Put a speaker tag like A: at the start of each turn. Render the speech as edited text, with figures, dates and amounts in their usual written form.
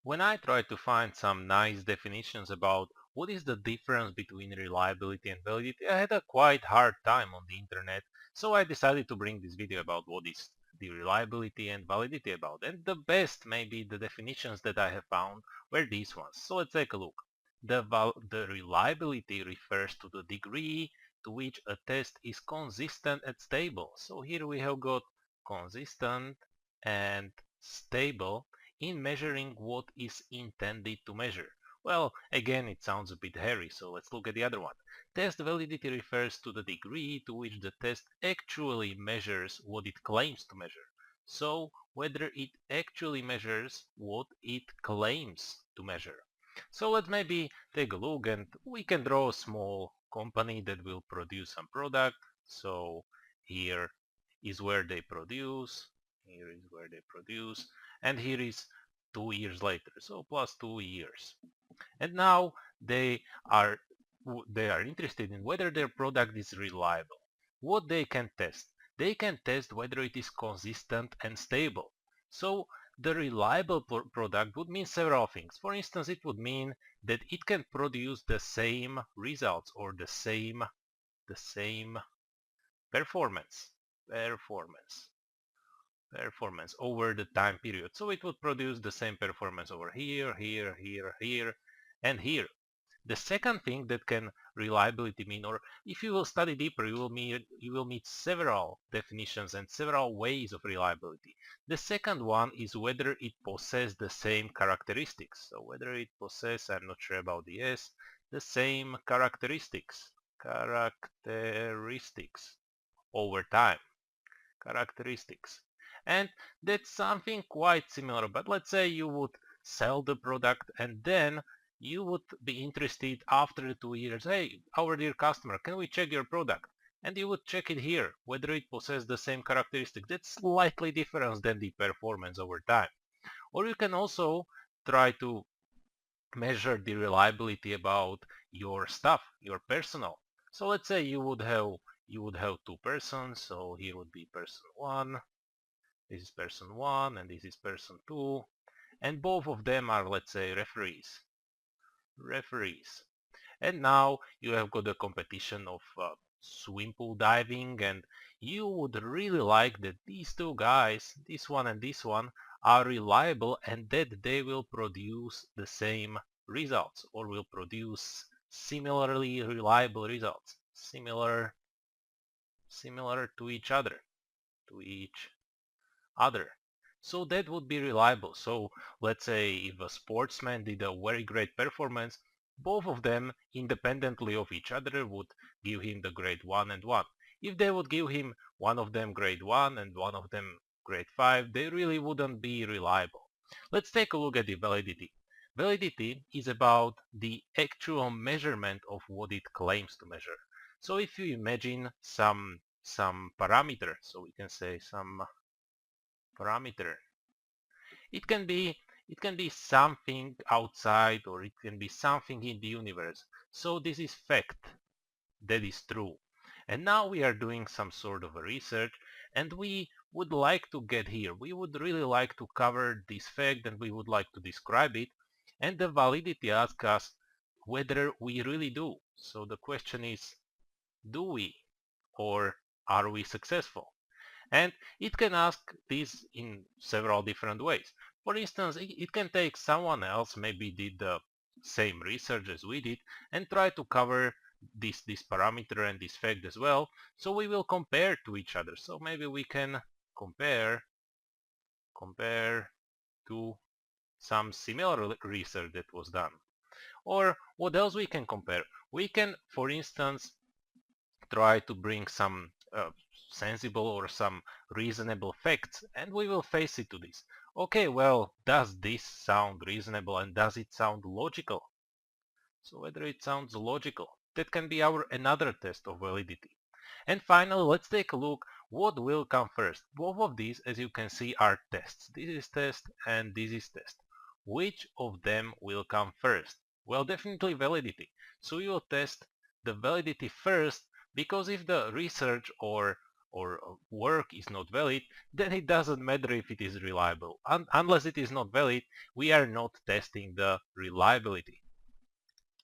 A: When I tried to find some nice definitions about what is the difference between reliability and validity, I had a quite hard time on the internet, so I decided to bring this video about what is the reliability and validity about. And the best, maybe the definitions that I have found were these ones. So let's take a look. The reliability refers to the degree to which a test is consistent and stable. So here we have got consistent and stable in measuring what is intended to measure. Well, again, it sounds a bit hairy, so let's look at the other one. Test validity refers to the degree to which the test actually measures what it claims to measure. So, whether it actually measures what it claims to measure. So let's maybe take a look and we can draw a small company that will produce some product. So here is where they produce, here is where they produce, and here is 2 years later, so plus 2 years. And now they are they are interested in whether their product is reliable. What they can test? They can test whether it is consistent and stable. So the reliable product would mean several things. For instance, it would mean that it can produce the same results or the same performance performance performance over the time period. So it would produce the same performance over here, here, here, here, and here. The second thing that can reliability mean, or if you will study deeper, you will meet several definitions and several ways of reliability. The second one is whether it possesses the same characteristics. So whether it possesses, I'm not sure about the S, the same characteristics over time. Characteristics. And that's something quite similar, but let's say you would sell the product and then you would be interested after 2 years, hey, our dear customer, can we check your product? And you would check it here, whether it possesses the same characteristics. That's slightly different than the performance over time. Or you can also try to measure the reliability about your stuff, your personal. So let's say you would have two persons, so here would be person 1, this is person 1 and this is person 2, and both of them are, let's say, referees. And now you have got a competition of swim pool diving, and you would really like that these two guys, this one and this one, are reliable and that they will produce the same results or will produce similarly reliable results, similar to each other, to each other. So that would be reliable. So let's say if a sportsman did a very great performance, both of them independently of each other would give him the grade 1 and 1. If they would give him one of them grade 1 and one of them grade 5, they really wouldn't be reliable. Let's take a look at the validity. Validity is about the actual measurement of what it claims to measure. So if you imagine some parameter, so we can say some parameter. It can be it can be something outside or it can be something in the universe. So this is fact that is true. And now we are doing some sort of a research and we would like to get here. We would really like to cover this fact and we would like to describe it. And the validity asks us whether we really do. So the question is, do we or are we successful? And it can ask this in several different ways. For instance, it can take someone else, maybe did the same research as we did, and try to cover this parameter and this fact as well. So we will compare to each other. So maybe we can compare to some similar research that was done. Or what else we can compare? We can, for instance, try to bring some sensible or some reasonable facts and we will face it to this. Okay, well, does this sound reasonable and does it sound logical? So whether it sounds logical, that can be our another test of validity. And finally, let's take a look what will come first. Both of these, as you can see, are tests. This is test and this is test. Which of them will come first? Well, definitely validity. So we will test the validity first because if the research or work is not valid, then it doesn't matter if it is reliable. Unless it is not valid, we are not testing the reliability.